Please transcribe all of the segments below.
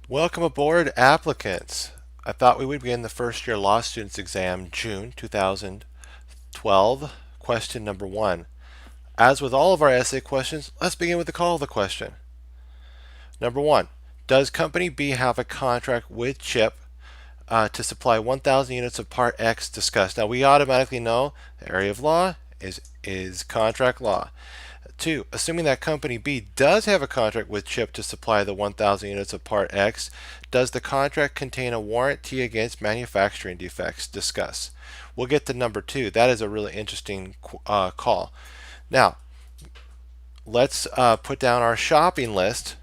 Welcome aboard, applicants. I thought we would begin the first year law students exam June 2012. Question number 1. As with all of our essay questions, let's begin with the call of the question. Number 1. Does Company B have a contract with CHIP to supply 1,000 units of Part X discussed? Now we automatically know the area of law is contract law. 2. Assuming that Company B does have a contract with CHIP to supply the 1,000 units of Part X, does the contract contain a warranty against manufacturing defects? Discuss. We'll get to number 2. That is a really interesting call. Now, let's put down our shopping list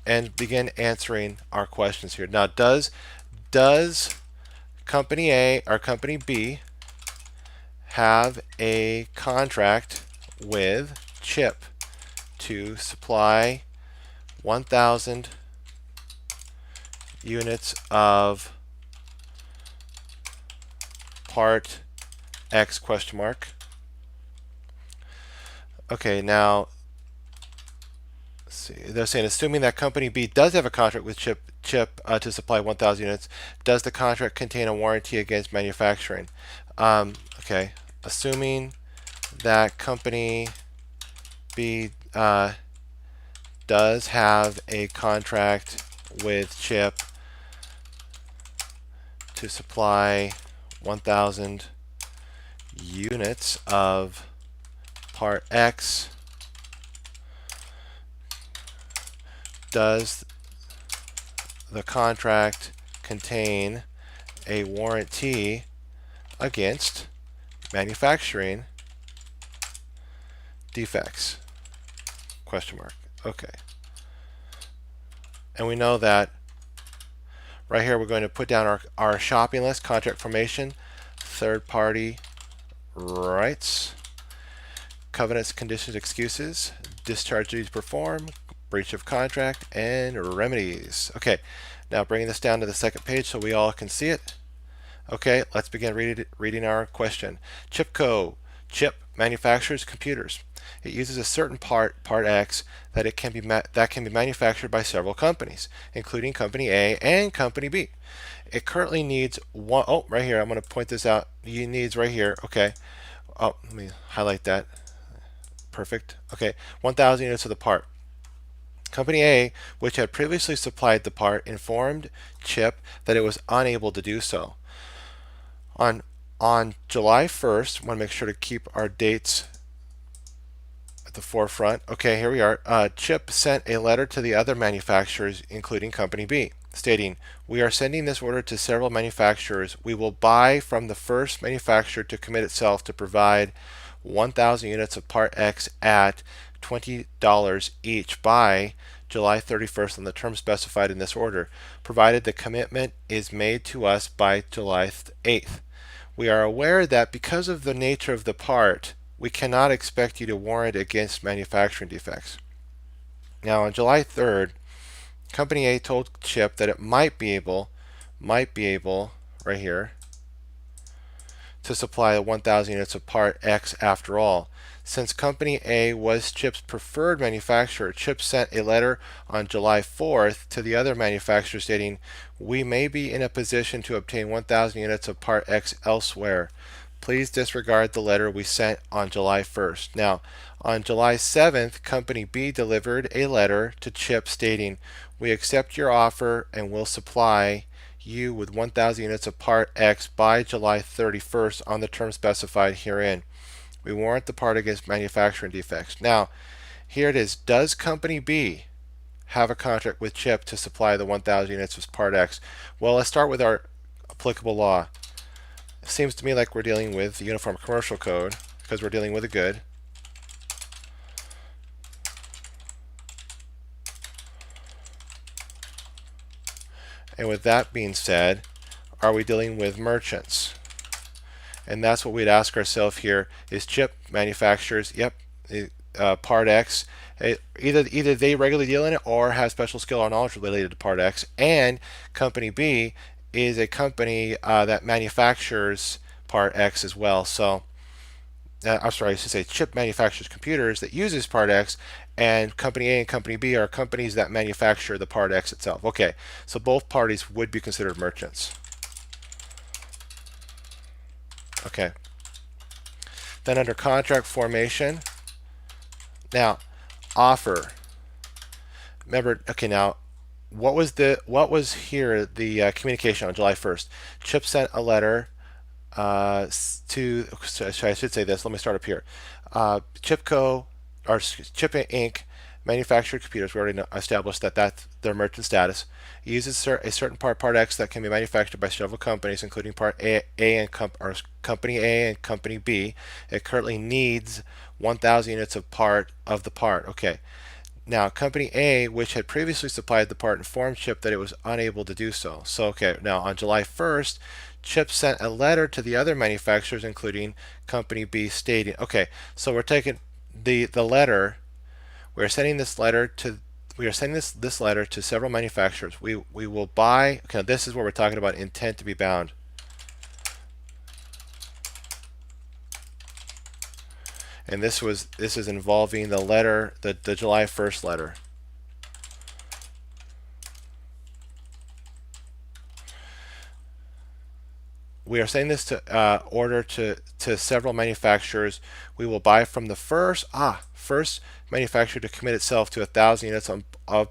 and begin answering our questions here. Now, does Company A or Company B have a contract with CHIP to supply 1,000 units of Part X question mark? Okay, now let's see. They're saying assuming that Company B does have a contract with CHIP to supply 1,000 units, does the contract contain a warranty against manufacturing? Okay, assuming that Company B does have a contract with CHIP to supply 1,000 units of Part X, does the contract contain a warranty against manufacturing defects? Question mark. Okay. And we know that right here we're going to put down our shopping list, contract formation, third party rights, covenants, conditions, excuses, discharge duties performed, breach of contract, and remedies. Okay, now bringing this down to the second page so we all can see it. Okay, let's begin reading our question. CHIPCO, CHIP manufactures computers. It uses a certain part X, that can be manufactured by several companies, including Company A and Company B. It currently needs one. Oh, right here. I'm going to point this out. It needs right here. Okay. Oh, let me highlight that. Perfect. Okay. 1,000 units of the part. Company A, which had previously supplied the part, informed CHIP that it was unable to do so. On July 1st, I want to make sure to keep our dates at the forefront. Okay, here we are. CHIP sent a letter to the other manufacturers, including Company B, stating, "We are sending this order to several manufacturers. We will buy from the first manufacturer to commit itself to provide 1,000 units of Part X at $20 each by July 31st on the terms specified in this order, provided the commitment is made to us by July 8th. We are aware that because of the nature of the part, we cannot expect you to warrant against manufacturing defects." Now on July 3rd, Company A told CHIP that it might be able, right here, to supply 1,000 units of Part X after all. Since Company A was CHIP's preferred manufacturer, CHIP sent a letter on July 4th to the other manufacturer stating, "We may be in a position to obtain 1,000 units of Part X elsewhere. Please disregard the letter we sent on July 1st. Now, on July 7th, Company B delivered a letter to CHIP stating, "We accept your offer and will supply you with 1,000 units of Part X by July 31st on the terms specified herein. We warrant the part against manufacturing defects." Now, here it is. Does Company B have a contract with CHIP to supply the 1,000 units of Part X? Well, let's start with our applicable law. It seems to me like we're dealing with the Uniform Commercial Code because we're dealing with a good. And with that being said, are we dealing with merchants? And that's what we'd ask ourselves here. Is CHIP manufacturers, yep, Part X, either they regularly deal in it or have special skill or knowledge related to Part X, and Company B is a company that manufactures Part X as well. So I'm sorry, I should say CHIP manufactures computers that uses Part X, and company A and company B are companies that manufacture the part X itself. Okay, so both parties would be considered merchants. Okay. Then under contract formation, now offer. Remember, okay, now what was here the communication on July 1st? Chip sent a letter to, so I should say this. Let me start up here. Chipco or Chip Inc. manufactured computers. We already established that that's their merchant status. It uses a certain part X that can be manufactured by several companies, including part A and company A and company B. It currently needs 1,000 units of the part. Okay. Now, company A, which had previously supplied the part, informed Chip that it was unable to do so. So, okay, now on July 1st, Chip sent a letter to the other manufacturers, including company B, stating, okay, so we're taking the letter, we're sending this letter to this letter to several manufacturers. We will buy, okay, this is where we're talking about intent to be bound. And this is involving the letter, the July 1st letter. We are saying this to order to several manufacturers. We will buy from the first manufacturer to commit itself to 1,000 units of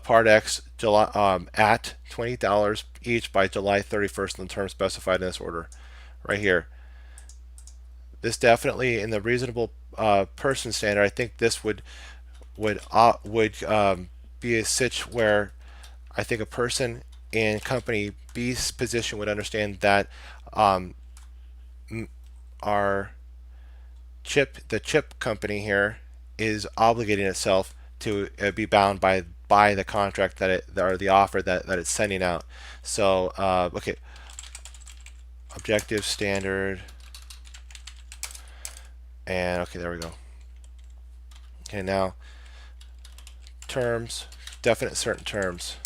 part X at $20 each by July 31st in the terms specified in this order, right here. This definitely in the reasonable person standard. I think this would be a sitch where I think a person in company B's position would understand that the chip company here is obligating itself to be bound by the contract or the offer that it's sending out. So okay, objective standard, and okay, there we go. Okay, now terms, definite certain terms.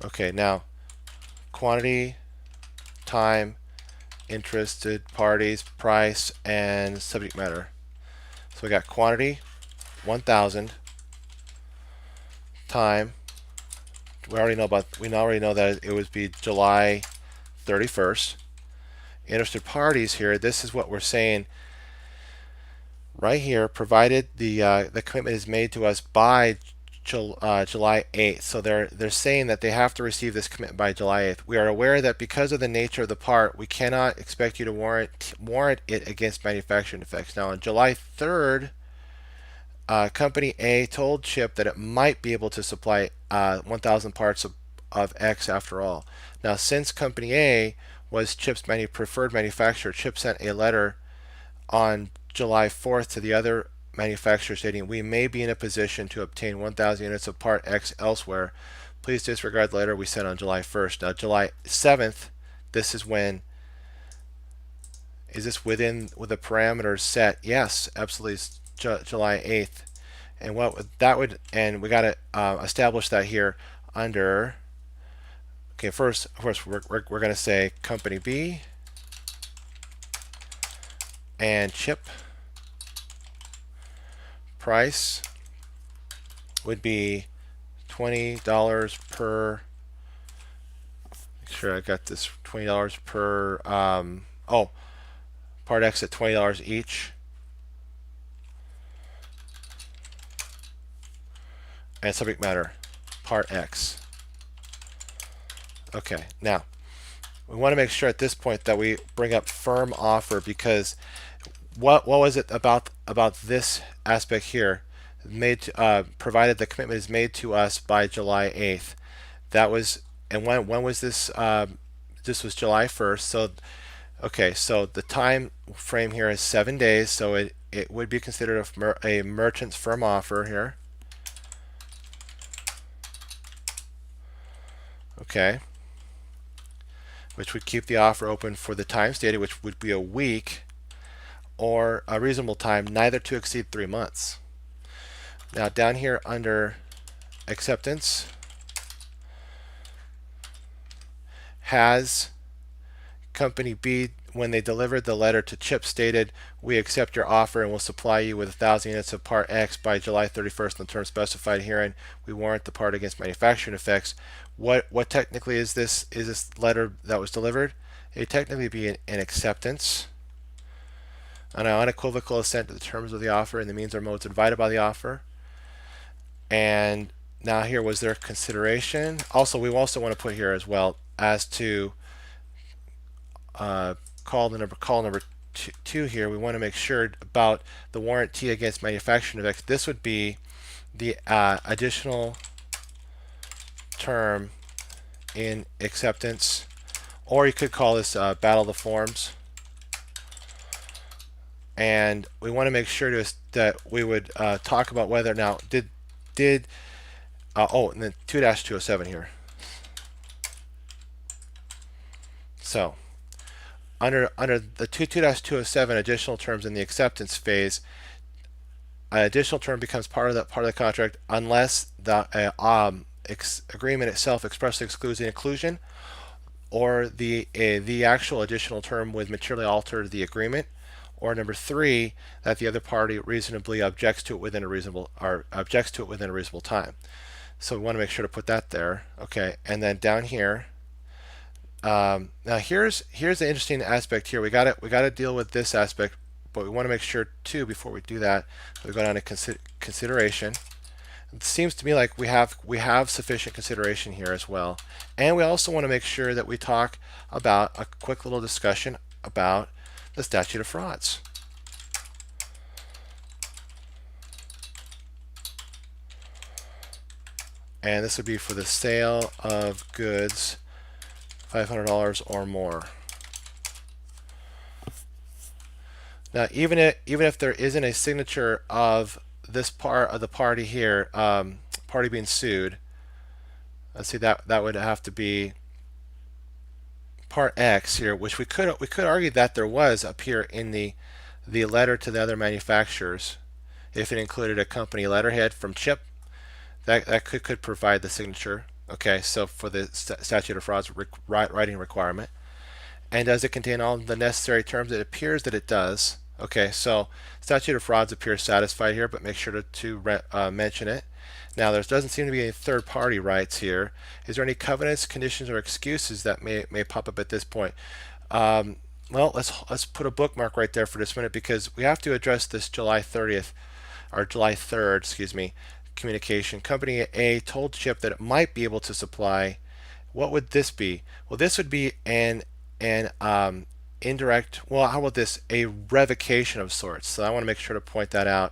Okay, now quantity, time, interested parties, price, and subject matter. So we got quantity, 1,000, time. We already know that it would be July 31st. Interested parties here. This is what we're saying right here. Provided the commitment is made to us by July 8th. So they're saying that they have to receive this commitment by July 8th. We are aware that because of the nature of the part, we cannot expect you to warrant it against manufacturing defects. Now on July 3rd, company A told Chip that it might be able to supply 1,000 parts of X after all. Now since company A was Chip's preferred manufacturer, Chip sent a letter on July 4th to the other manufacturer stating, we may be in a position to obtain 1,000 units of part X elsewhere. Please disregard the letter we sent on July 1st. Now July 7th, this is when, is this with the parameters set? Yes, absolutely. It's July 8th. And what that would, and we got to establish that here under, okay, first, of course, we're going to say company B and Chip. Price would be $20 per. Make sure I got this. $20 per. Part X at $20 each, and subject matter, part X. Okay, now we want to make sure at this point that we bring up firm offer, because what was it about this aspect here? Provided the commitment is made to us by July 8th. That was, and when was this? This was July 1st. So okay, so the time frame here is 7 days. So it would be considered a merchant's firm offer here. Okay, which would keep the offer open for the time stated, which would be a week, or a reasonable time neither to exceed 3 months. Now down here under acceptance, has company B, when they delivered the letter to Chip stated, we accept your offer and will supply you with 1,000 units of Part X by July 31st on the terms specified herein. We warrant the part against manufacturing effects. What technically is this letter that was delivered? It technically be an acceptance, an unequivocal assent to the terms of the offer and the means or modes invited by the offer. And now here, was there consideration? Also, we also want to put here as well as to call number two here. We want to make sure about the warranty against manufacturing effects. This would be the additional term in acceptance, or you could call this battle of the forms. And we want to make sure that we would talk about whether now and then 2-207 here. So under the 2-207 additional terms in the acceptance phase, an additional term becomes part of the contract unless the agreement itself expressly excludes the inclusion, or the actual additional term would materially alter the agreement, or number 3, that the other party reasonably objects to it within a reasonable time. So we want to make sure to put that there. Okay, and then down here. Now here's the interesting aspect here. We got to deal with this aspect, but we want to make sure too before we do that, we go down to consideration. It seems to me like we have sufficient consideration here as well, and we also want to make sure that we talk about a quick little discussion about the statute of frauds. And this would be for the sale of goods $500 or more. Now, even if there isn't a signature of this part of the party here, party being sued, let's see, that would have to be Part X here, which we could argue that there was up here in the letter to the other manufacturers, if it included a company letterhead from Chip, that could provide the signature. Okay, so for the statute of frauds writing requirement. And does it contain all the necessary terms? It appears that it does. Okay, so statute of frauds appears satisfied here, but make sure to mention it. Now, there doesn't seem to be any third-party rights here. Is there any covenants, conditions, or excuses that may pop up at this point? Well, let's put a bookmark right there for this minute, because we have to address this July 30th, or July 3rd, excuse me, communication. Company A told Chip that it might be able to supply. What would this be? Well, this would be an indirect. Well, how about this? A revocation of sorts. So I want to make sure to point that out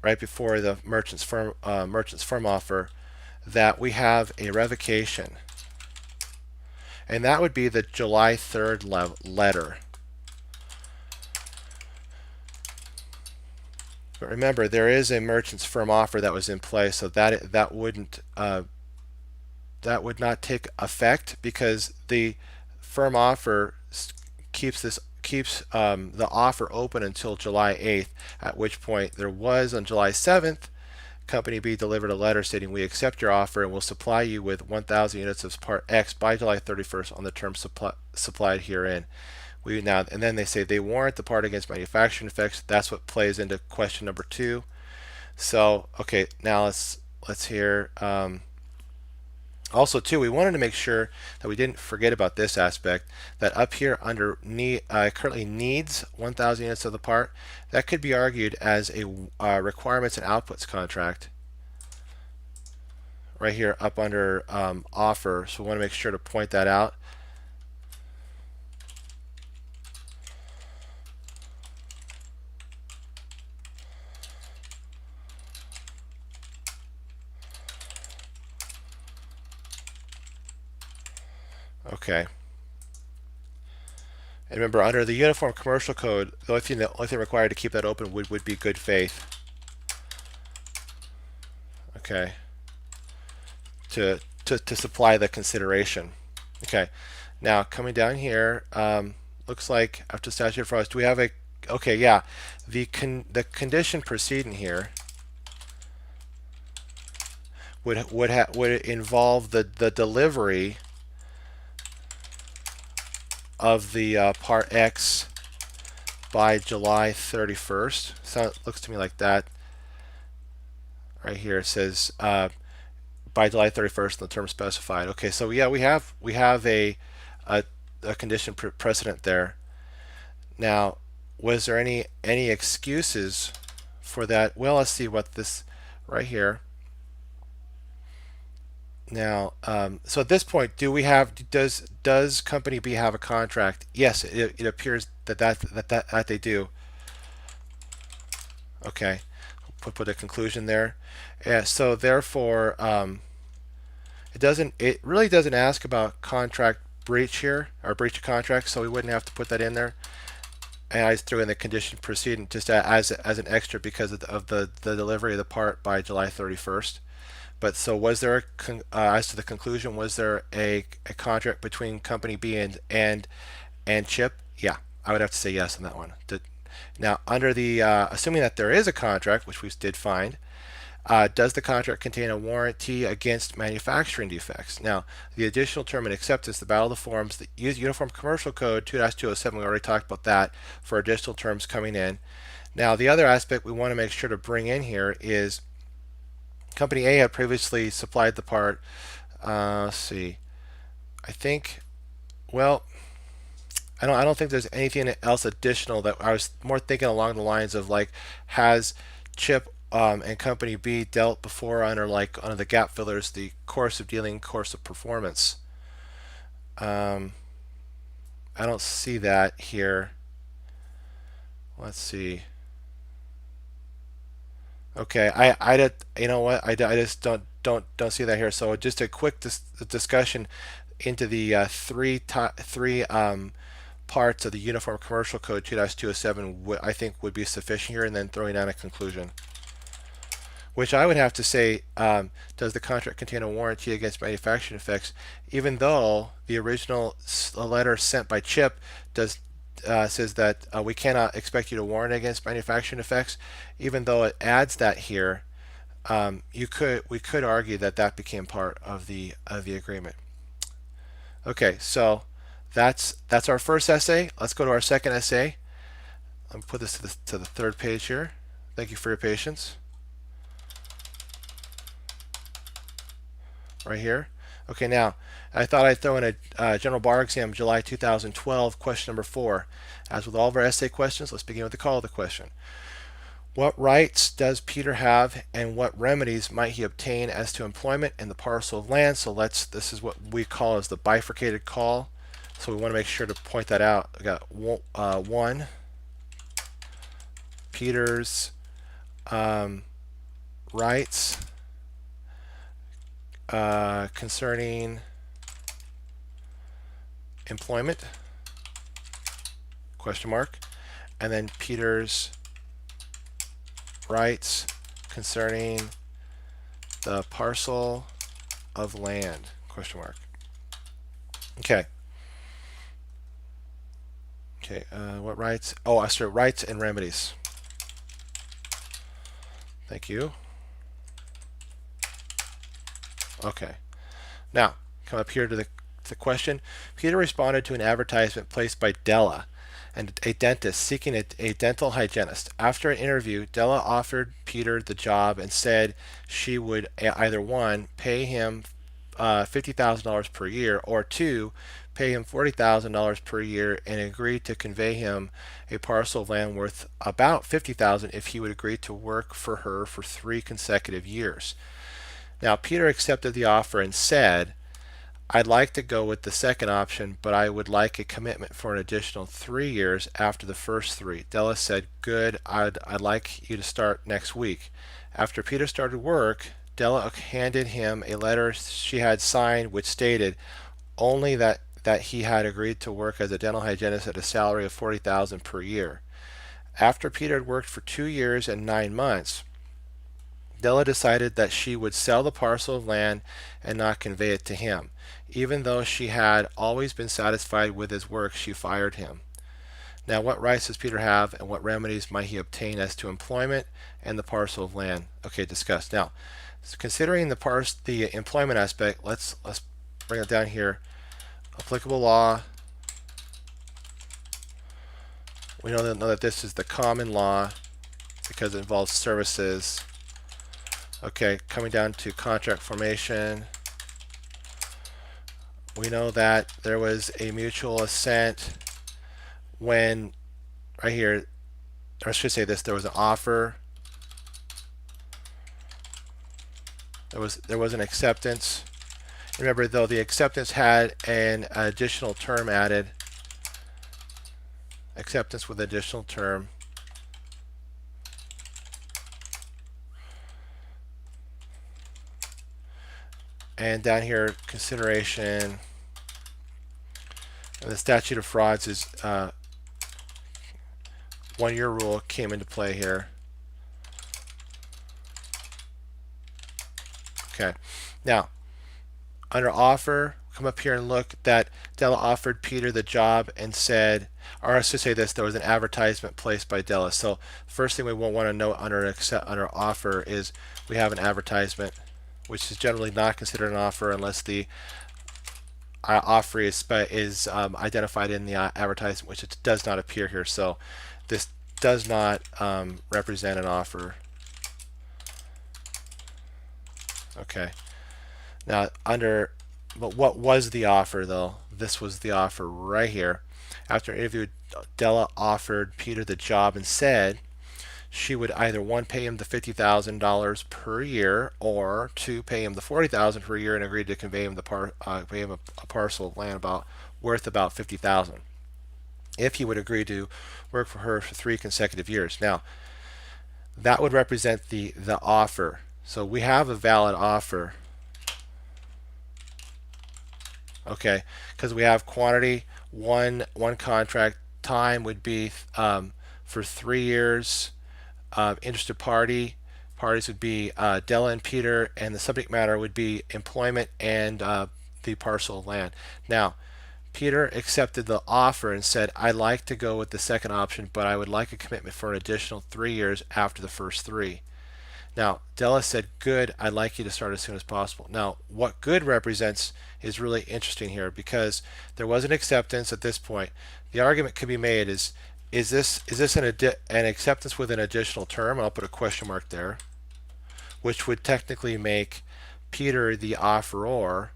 right before the merchant's firm offer, that we have a revocation, and that would be the July 3rd letter. But remember, there is a merchant's firm offer that was in place, so that would not take effect, because the firm offer keeps the offer open until July 8th, at which point there was, on July 7th, Company B delivered a letter stating, we accept your offer and will supply you with 1,000 units of Part X by July 31st on the terms supplied herein. And then they say they warrant the part against manufacturing effects. That's what plays into question number 2. So, okay, now let's hear. Also, too, we wanted to make sure that we didn't forget about this aspect, that up here under currently needs 1,000 units of the part, that could be argued as a requirements and outputs contract right here up under offer. So we want to make sure to point that out. Okay. And remember, under the Uniform Commercial Code, the only thing required to keep that open would be good faith. Okay. To supply the consideration. Okay. Now coming down here, looks like after statute of frauds, do we have a? Okay, yeah. The condition precedent here would involve the delivery of the Part X by July 31st. So it looks to me like that. Right here it says by July 31st, the term specified. Okay, so yeah, we have a, a condition precedent there. Now, was there any excuses for that? Well, let's see what this right here. Now, so at this point, does company B have a contract? Yes, it appears that they do. Okay, put a conclusion there. Yeah, so therefore, it really doesn't ask about contract breach here, or breach of contract, so we wouldn't have to put that in there. And I just threw in the condition precedent just as an extra because of the delivery of the part by July 31st. But so was there as to the conclusion, was there a contract between company B and Chip? Yeah, I would have to say yes on that one. Now, under the assuming that there is a contract, which we did find, does the contract contain a warranty against manufacturing defects? Now, the additional term in acceptance, the Battle of the Forms, the Uniform Commercial Code 2-207, we already talked about that for additional terms coming in. Now, the other aspect we want to make sure to bring in here is Company A had previously supplied the part. Let's see. I think, well, I don't think there's anything else additional. That I was more thinking along the lines of like, has Chip and Company B dealt before under the gap fillers, the course of dealing, course of performance. I don't see that here. Let's see. Okay, I did, you know what? I just don't see that here. So just a quick discussion into the three parts of the Uniform Commercial Code 2-207 I think would be sufficient here, and then throwing down a conclusion. Which I would have to say, does the contract contain a warranty against manufacturing defects? Even though the original letter sent by Chip says that we cannot expect you to warn against manufacturing defects, even though it adds that here, we could argue that became part of the agreement. Okay, so that's our first essay. Let's go to our second essay. Let me put this to the third page here. Thank you for your patience. Right here. Okay, now I thought I'd throw in a general bar exam July 2012 question number 4. As with all of our essay questions, let's begin with the call of the question. What rights does Peter have, and what remedies might he obtain as to employment in the parcel of land? So this is what we call as the bifurcated call. So we want to make sure to point that out. We got 1, Peter's rights concerning employment, question mark, and then Peter's rights concerning the parcel of land, question mark. Okay. Okay, what rights? Oh, I started rights and remedies. Thank you. Okay. Now, come up here to the question. Peter responded to an advertisement placed by Della, and a dentist seeking a dental hygienist. After an interview, Della offered Peter the job and said she would either 1, pay him $50,000 per year, or 2, pay him $40,000 per year, and agreed to convey him a parcel of land worth about $50,000 if he would agree to work for her for 3 consecutive years. Now, Peter accepted the offer and said, I'd like to go with the second option, but I would like a commitment for an additional 3 years after the first 3. Della said, good, I'd like you to start next week. After Peter started work, Della handed him a letter she had signed which stated only that he had agreed to work as a dental hygienist at a salary of $40,000 per year. After Peter had worked for 2 years and 9 months, Della decided that she would sell the parcel of land and not convey it to him. Even though she had always been satisfied with his work, she fired him. Now, what rights does Peter have, and what remedies might he obtain as to employment and the parcel of land? Okay, discussed. Now, considering the employment aspect, let's bring it down here. Applicable law We know that this is the common law because it involves services. Okay, coming down to contract formation, we know that there was a mutual assent when, right here, or I should say this, there was an offer, there was an acceptance. Remember though, the acceptance had an additional term added, acceptance with additional term. And down here, consideration, and the statute of frauds is 1 year rule came into play here. Okay, now under offer, come up here and look that Della offered Peter the job and said, or I should say this, there was an advertisement placed by Della. So first thing we will want to note under offer is we have an advertisement, which is generally not considered an offer unless the offer is identified in the advertisement, which it does not appear here. So this does not represent an offer. Okay. Now but what was the offer though? This was the offer right here. After an interview, Della offered Peter the job and said she would either one, pay him the $50,000 per year, or two, pay him the $40,000 per year, and agreed to convey him pay him a parcel of land worth about $50,000 if he would agree to work for her for 3 consecutive years. Now that would represent the offer. So we have a valid offer. Okay, because we have quantity, one contract, time would be for 3 years. Interested parties would be Della and Peter, and the subject matter would be employment and the parcel of land. Now, Peter accepted the offer and said, I'd like to go with the second option, but I would like a commitment for an additional 3 years after the first 3. Now, Della said, good, I'd like you to start as soon as possible. Now, what good represents is really interesting here because there was an acceptance at this point. The argument could be made is this an acceptance with an additional term? I'll put a question mark there, which would technically make Peter the offeror,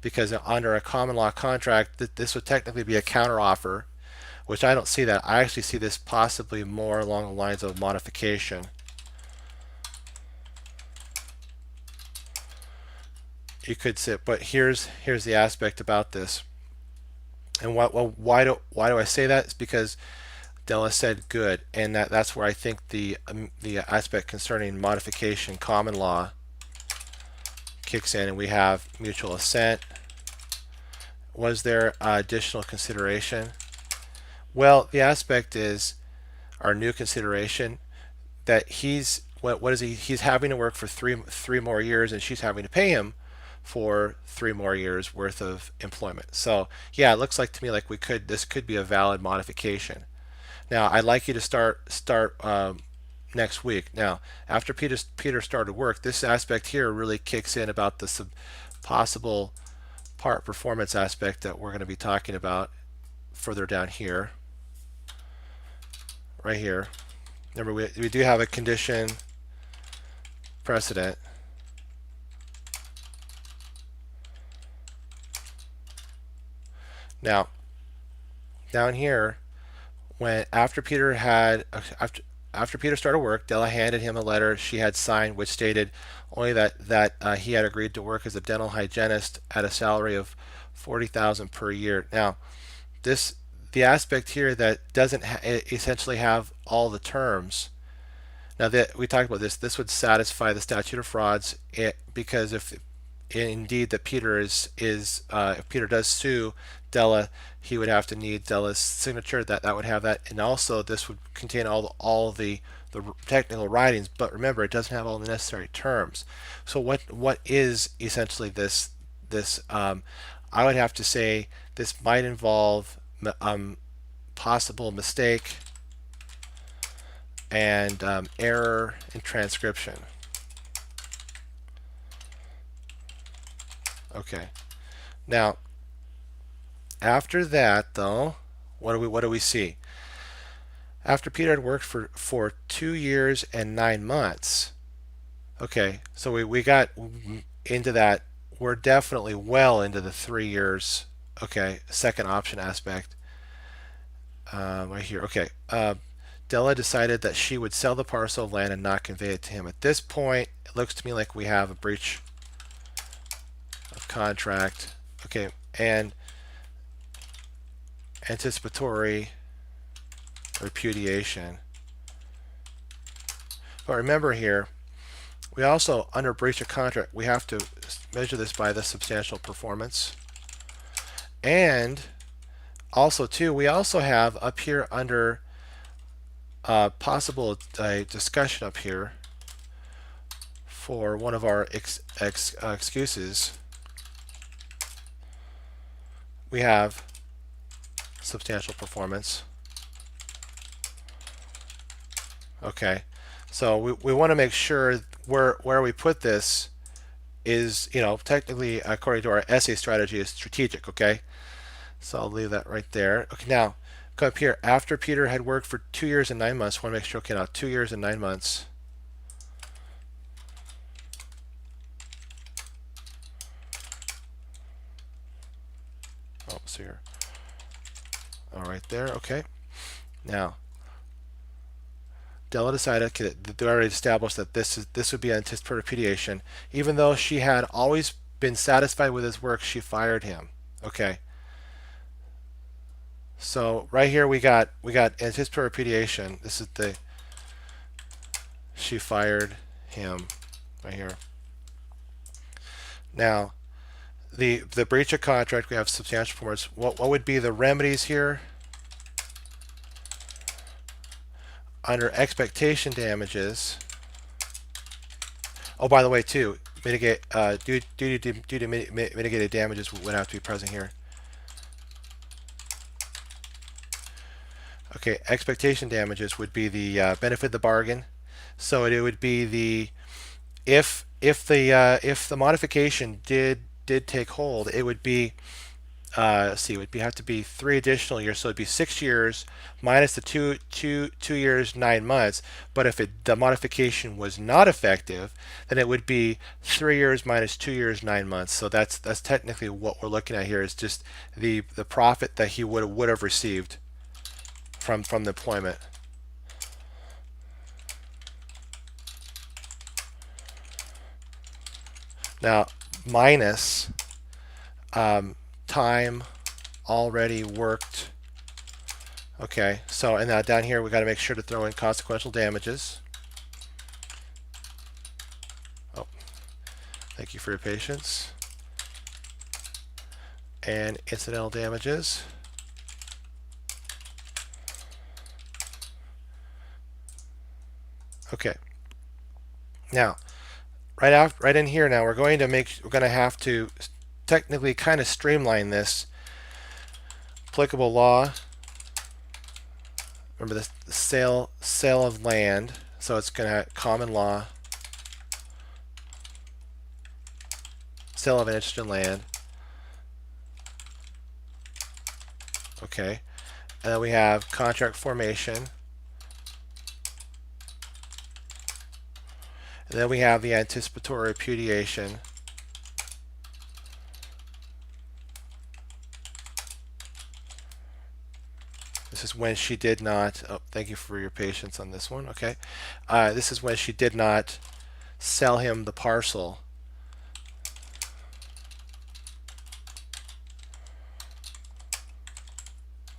because under a common law contract, this would technically be a counteroffer, which I don't see that. I actually see this possibly more along the lines of modification. You could say, but here's the aspect about this. And why do I say that? It's because Della said good, and that's where I think the aspect concerning modification common law kicks in, and we have mutual assent. Was there additional consideration? Well, the aspect is our new consideration that he's having to work for three more years, and she's having to pay him for 3 more years worth of employment. So yeah, it looks like to me like this could be a valid modification. Now I'd like you to start next week. Now after Peter started work, this aspect here really kicks in about the possible part performance aspect that we're going to be talking about further down here, right here. Remember, we do have a condition precedent. Now, down here, after Peter started work, Della handed him a letter she had signed, which stated only that he had agreed to work as a dental hygienist at a salary of $40,000 per year. Now, the aspect here that doesn't essentially have all the terms. Now that we talked about this would satisfy the statute of frauds, because if indeed that if Peter does sue Della, he would have to need Della's signature. That would have that, and also this would contain all the technical writings. But remember, it doesn't have all the necessary terms. So what is essentially this? I would have to say this might involve possible mistake and error in transcription. Okay. Now, after that, though, what do we see? After Peter had worked for 2 years and 9 months. Okay, so we got into that. We're definitely well into the 3 years. Okay, second option aspect. Right here. Okay. Della decided that she would sell the parcel of land and not convey it to him. At this point, it looks to me like we have a breach of contract. Okay, and anticipatory repudiation. But remember here, we also, under breach of contract, we have to measure this by the substantial performance. And also, too, we also have up here under possible discussion up here for one of our excuses. We have substantial performance. Okay, so we want to make sure where we put this is, technically according to our essay strategy is strategic. Okay, so I'll leave that right there. Okay, now come up here. After Peter had worked for 2 years and 9 months, want to make sure. Okay, now 2 years and 9 months. Oh, see here. All right, there. Okay. Now, Della decided, okay, they already established that this would be anticipated repudiation. Even though she had always been satisfied with his work, she fired him. Okay. So right here we got anticipated repudiation. This is she fired him right here. Now, the breach of contract, we have substantial performance. What would be the remedies here? Under expectation damages. Oh, by the way, too, mitigate due to mitigated damages would have to be present here. Okay, expectation damages would be the benefit of the bargain. So it would be the if the modification did take hold, it would be let's see, it would have to be 3 additional years, so it'd be 6 years minus the 2 years 9 months. But if the modification was not effective, then it would be 3 years minus 2 years 9 months. So that's technically what we're looking at here, is just the profit that he would have received from the employment. Now minus time already worked. Okay, so and now down here we got to make sure to throw in consequential damages. Oh, thank you for your patience. And incidental damages. Okay. Now, right in here now, we're going to have to technically kind of streamline this. Applicable law. Remember the sale of land, so it's going to have common law. Sale of an interest in land. Okay. And then we have contract formation. And then we have the anticipatory repudiation. This is when she did not, oh, thank you for your patience on this one, okay. This is when she did not sell him the parcel.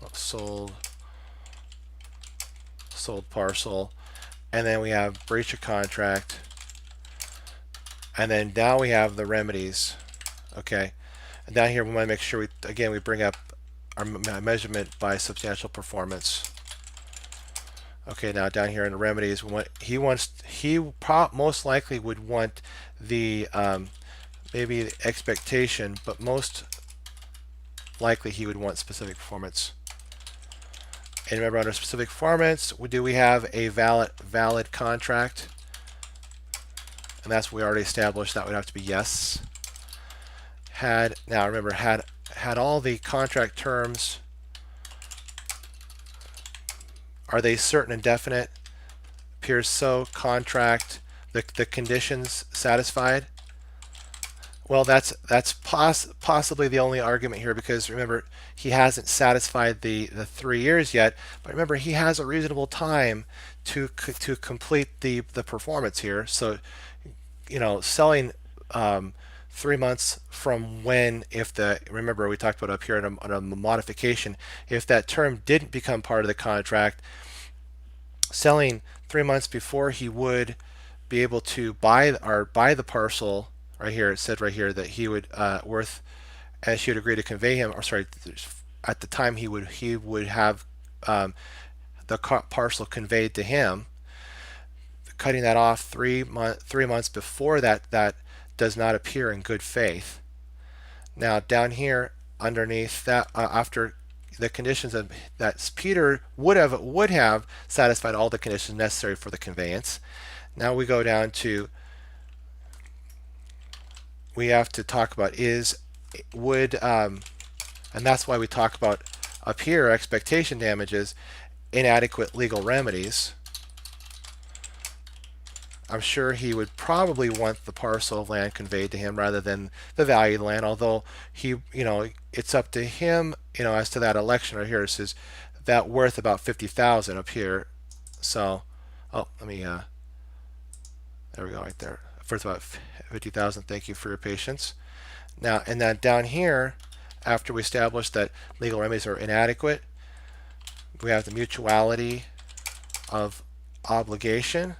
Oh, sold parcel. And then we have breach of contract. And then now we have the remedies. Okay. And down here we want to make sure we bring up our measurement by substantial performance. Okay, now down here in the remedies, he most likely would want the maybe the expectation, but most likely he would want specific performance. And remember, under specific performance, do we have a valid contract? And that's what we already established. That would have to be yes. Now remember, had all the contract terms Are they certain and definite? Appears so. Contract. The conditions satisfied. Well, that's possibly the only argument here, because remember, he hasn't satisfied the 3 years yet. But remember, he has a reasonable time to complete the performance here. So, selling 3 months from when, if remember we talked about up here on a modification, if that term didn't become part of the contract, selling 3 months before he would be able to buy the parcel. Right here, it said right here that he would worth, as she would agree to convey him, or sorry, at the time he would have the parcel conveyed to him. Cutting that off 3 months before that does not appear in good faith. Now down here underneath that, after the conditions that Peter would have satisfied all the conditions necessary for the conveyance. Now we go down to, we have to talk about and that's why we talk about up here expectation damages, inadequate legal remedies. I'm sure he would probably want the parcel of land conveyed to him rather than the value of the land, although it's up to him, as to that election right here. It says that worth about 50,000 up here. So, let me, there we go, right there. Worth about 50,000. Thank you for your patience. Now, and then down here, after we establish that legal remedies are inadequate, we have the mutuality of obligation.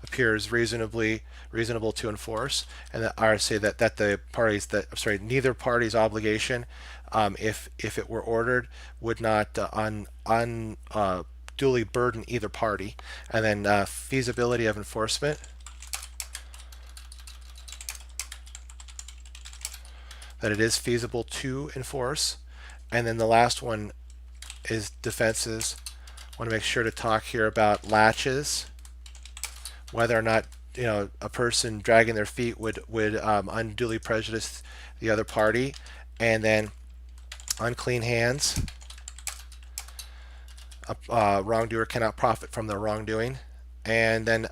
Appears reasonable to enforce, and that I say that the parties neither party's obligation, if it were ordered, would not duly burden either party. And then feasibility of enforcement, that it is feasible to enforce. And then the last one is defenses. I want to make sure to talk here about latches, whether or not a person dragging their feet would unduly prejudice the other party. And then unclean hands, a wrongdoer cannot profit from their wrongdoing. And then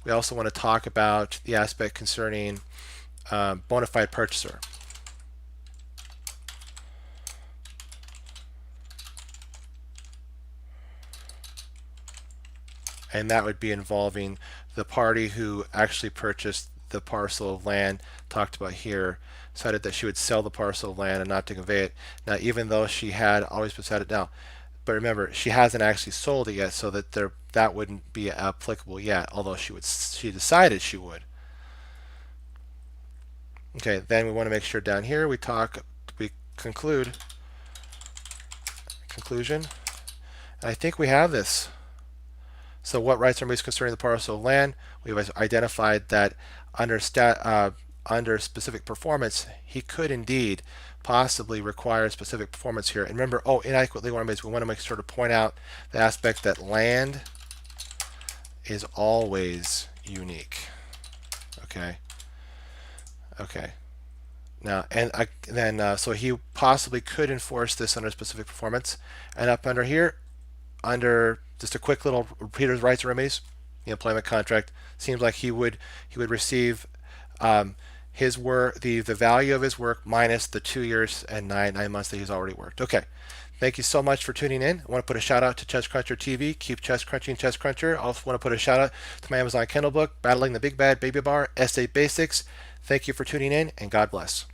we also want to talk about the aspect concerning bona fide purchaser. And that would be involving the party who actually purchased the parcel of land talked about here, decided that she would sell the parcel of land and not to convey it. Now, even though she had always decided it down, but remember, she hasn't actually sold it yet, so that wouldn't be applicable yet, although she decided she would. Okay, then we want to make sure down here we conclusion. And I think we have this. So what rights and remedies concerning the parcel of land? We've identified that under specific performance, he could indeed possibly require specific performance here. And remember, inadequate legal remedies, we want to make sure to point out the aspect that land is always unique. Okay. Now, and then so he possibly could enforce this under specific performance. And up under here, under just a quick little Peter's rights and remedies, the employment contract, seems like he would receive his work, the value of his work minus the 2 years and nine months that he's already worked. Okay, thank you so much for tuning in. I want to put a shout out to Chess Cruncher TV. Keep chess crunching, Chess Cruncher. I also want to put a shout out to my Amazon Kindle book, Battling the Big Bad Baby Bar, Essay Basics. Thank you for tuning in, and God bless.